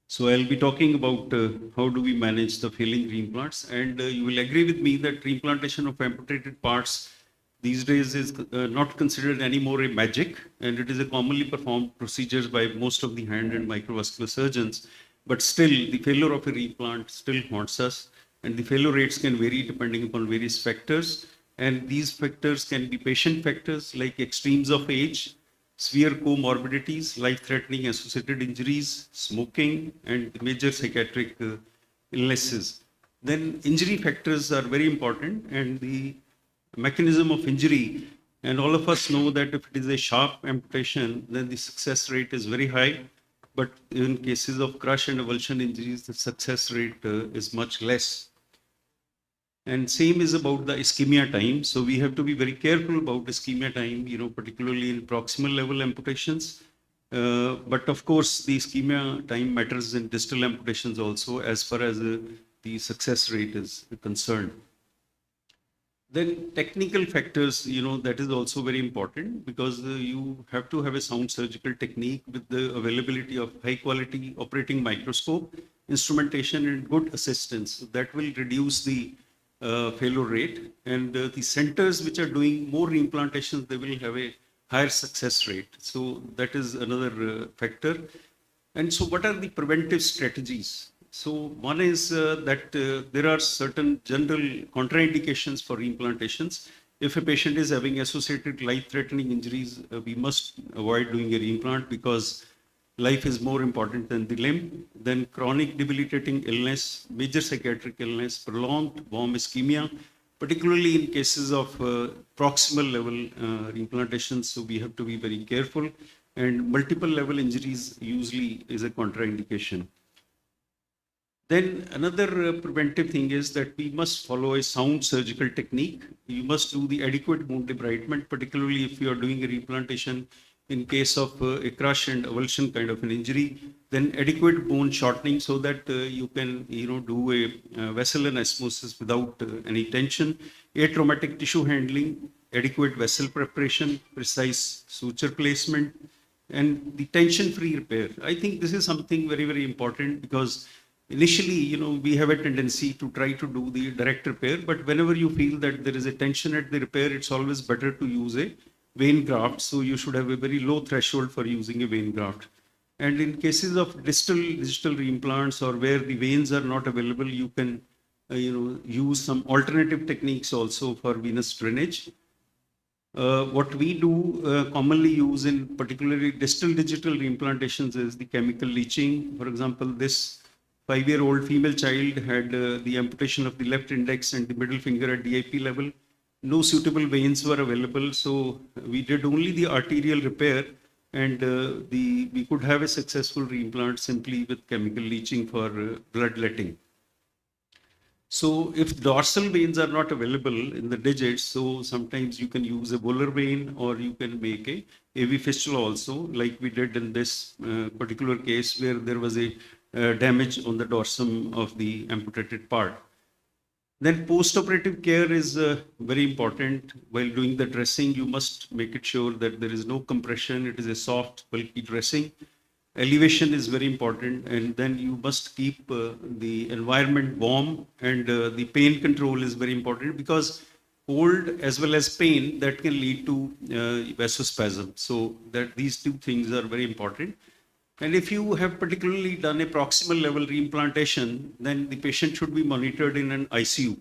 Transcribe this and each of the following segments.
So I'll be talking about how do we manage the failing reimplants, and you will agree with me that reimplantation of amputated parts these days is not considered anymore a magic, and it is a commonly performed procedures by most of the hand and microvascular surgeons. But still, the failure of a reimplant still haunts us, and the failure rates can vary depending upon various factors. And these factors can be patient factors like extremes of age, severe comorbidities, life-threatening associated injuries, smoking, and major psychiatric illnesses. Then injury factors are very important, and the mechanism of injury, and all of us know that if it is a sharp amputation, then the success rate is very high. But in cases of crush and avulsion injuries, the success rate is much less. And same is about the ischemia time. So we have to be very careful about ischemia time, particularly in proximal level amputations. But of course, the ischemia time matters in distal amputations also, as far as the success rate is concerned. Then technical factors, that is also very important, because you have to have a sound surgical technique with the availability of high quality operating microscope, instrumentation, and good assistance. That will reduce the failure rate, and the centers which are doing more reimplantations, they will have a higher success rate. So that is another factor. And so what are the preventive strategies? So one is that there are certain general contraindications for reimplantations. If a patient is having associated life-threatening injuries, we must avoid doing a reimplant, because life is more important than the limb. Then chronic debilitating illness, major psychiatric illness, prolonged warm ischemia, particularly in cases of proximal level reimplantations. So we have to be very careful. And multiple level injuries usually is a contraindication. Then another preventive thing is that we must follow a sound surgical technique. You must do the adequate wound debridement, particularly if you are doing a reimplantation in case of a crush and avulsion kind of an injury. Then adequate bone shortening, so that you can do a vessel anastomosis without any tension. Atraumatic tissue handling, adequate vessel preparation, precise suture placement, and the tension-free repair. I think this is something very, very important, because initially, we have a tendency to try to do the direct repair, but whenever you feel that there is a tension at the repair, it's always better to use a vein graft. So you should have a very low threshold for using a vein graft. And in cases of distal digital reimplants, or where the veins are not available, you can use some alternative techniques also for venous drainage. What we do commonly use in particularly distal digital reimplantations is the chemical leaching. For example, this 5-year-old female child had the amputation of the left index and the middle finger at DIP level. No suitable veins were available, so we did only the arterial repair, and we could have a successful reimplant simply with chemical leaching for bloodletting. So if dorsal veins are not available in the digits, so sometimes you can use a volar vein, or you can make a AV fistula also, like we did in this particular case, where there was a damage on the dorsum of the amputated part. Then post-operative care is very important. While doing the dressing, you must make it sure that there is no compression. It is a soft, bulky dressing. Elevation is very important, and then you must keep the environment warm, and the pain control is very important, because cold as well as pain, that can lead to vasospasm. So that these two things are very important. And if you have particularly done a proximal level reimplantation, then the patient should be monitored in an ICU.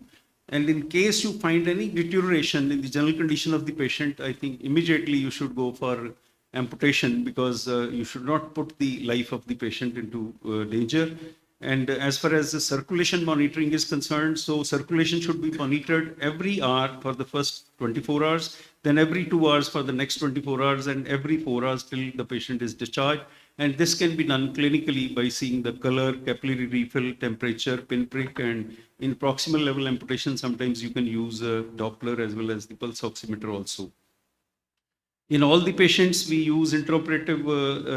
And in case you find any deterioration in the general condition of the patient, I think immediately you should go for amputation, because you should not put the life of the patient into danger. And as far as the circulation monitoring is concerned, so circulation should be monitored every hour for the first 24 hours, then every 2 hours for the next 24 hours, and every 4 hours till the patient is discharged. And this can be done clinically by seeing the color, capillary refill, temperature, pinprick, and in proximal level amputation, sometimes you can use a Doppler as well as the pulse oximeter also. In all the patients, we use intraoperative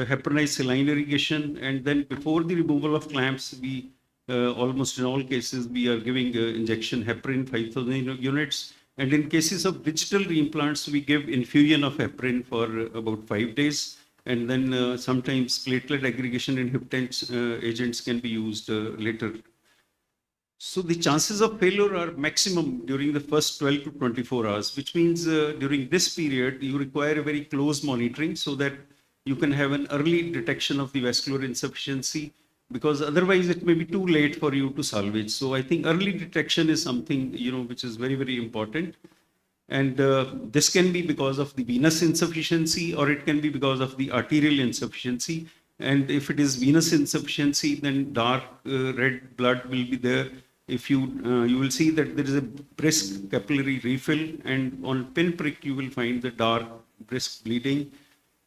heparinized saline irrigation, and then before the removal of clamps, we almost in all cases, we are giving injection heparin 5,000 units. And in cases of digital reimplants, we give infusion of heparin for about 5 days. And then sometimes platelet aggregation inhibitant agents can be used later. So the chances of failure are maximum during the first 12 to 24 hours, which means during this period, you require a very close monitoring so that you can have an early detection of the vascular insufficiency, because otherwise it may be too late for you to salvage. So I think early detection is something, which is very, very important. And this can be because of the venous insufficiency, or it can be because of the arterial insufficiency. And if it is venous insufficiency, then dark red blood will be there. If you will see that there is a brisk capillary refill, and on pinprick you will find the dark brisk bleeding.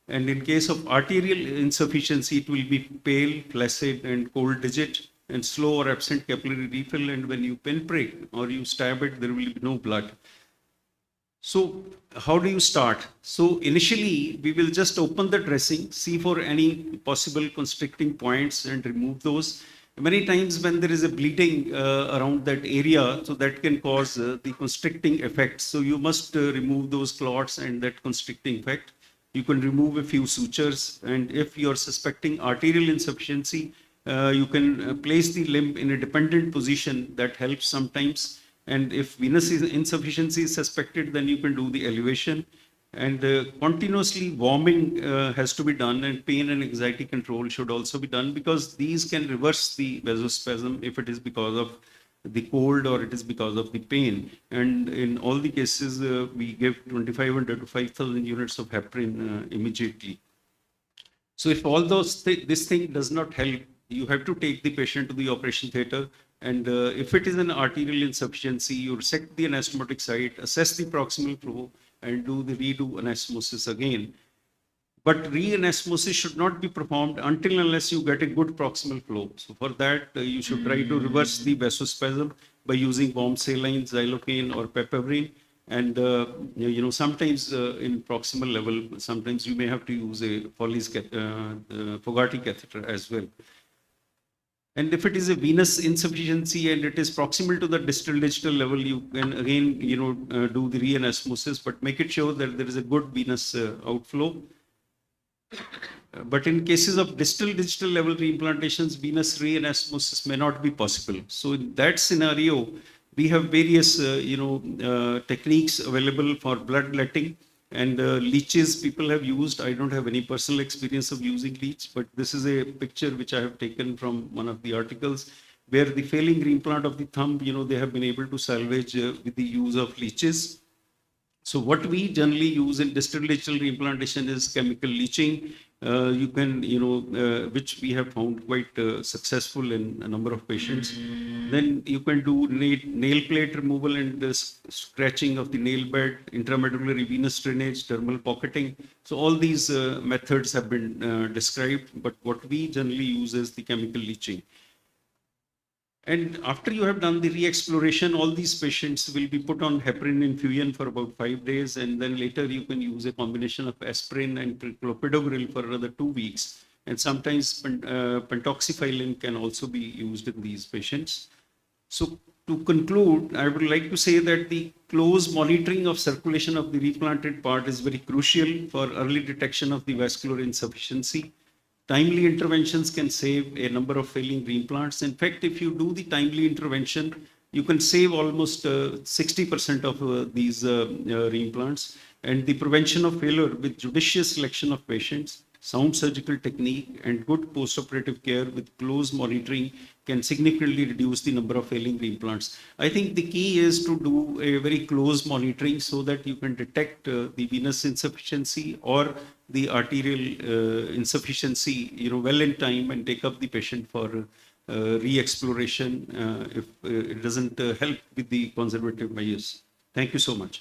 And in case of arterial insufficiency, it will be pale, flaccid, and cold digit, and slow or absent capillary refill. And when you pinprick or you stab it, there will be no blood. So how do you start? So initially, we will just open the dressing, see for any possible constricting points and remove those. Many times when there is a bleeding around that area, so that can cause the constricting effect. So you must remove those clots and that constricting effect. You can remove a few sutures. And if you are suspecting arterial insufficiency, you can place the limb in a dependent position. That helps sometimes. And if venous insufficiency is suspected, then you can do the elevation. And continuously warming has to be done, and pain and anxiety control should also be done, because these can reverse the vasospasm if it is because of the cold or it is because of the pain. And in all the cases, we give 2,500 to 5,000 units of heparin immediately. So if all those this thing does not help, you have to take the patient to the operation theater. And if it is an arterial insufficiency, you resect the anastomotic site, assess the proximal flow, and do the redo anastomosis again. But re-anastomosis should not be performed until unless you get a good proximal flow. So for that, you should try to reverse the vasospasm by using warm saline, xylocaine, or piperine. And sometimes in proximal level, sometimes you may have to use a Fogarty catheter as well. And if it is a venous insufficiency and it is proximal to the distal digital level, you can again, do the re-anastomosis, but make it sure that there is a good venous outflow. But in cases of distal digital level reimplantations, venous re-anastomosis may not be possible. So in that scenario, we have various, techniques available for bloodletting. And leeches people have used. I don't have any personal experience of using leech, but this is a picture which I have taken from one of the articles where the failing reimplant of the thumb, they have been able to salvage with the use of leeches. So what we generally use in distal digital reimplantation is chemical leaching. You can, which we have found quite successful in a number of patients. Then you can do nail plate removal and scratching of the nail bed, intramedullary venous drainage, dermal pocketing. So all these methods have been described, but what we generally use is the chemical leaching. And after you have done the re-exploration, all these patients will be put on heparin infusion for about 5 days. And then later you can use a combination of aspirin and clopidogrel for another 2 weeks. And sometimes pentoxifylline can also be used in these patients. So to conclude, I would like to say that the close monitoring of circulation of the replanted part is very crucial for early detection of the vascular insufficiency. Timely interventions can save a number of failing reimplants. In fact, if you do the timely intervention, you can save almost 60% of these reimplants. And the prevention of failure with judicious selection of patients, sound surgical technique, and good postoperative care with close monitoring can significantly reduce the number of failing reimplants. I think the key is to do a very close monitoring so that you can detect the venous insufficiency or the arterial insufficiency, well in time, and take up the patient for re-exploration if it doesn't help with the conservative measures. Thank you so much.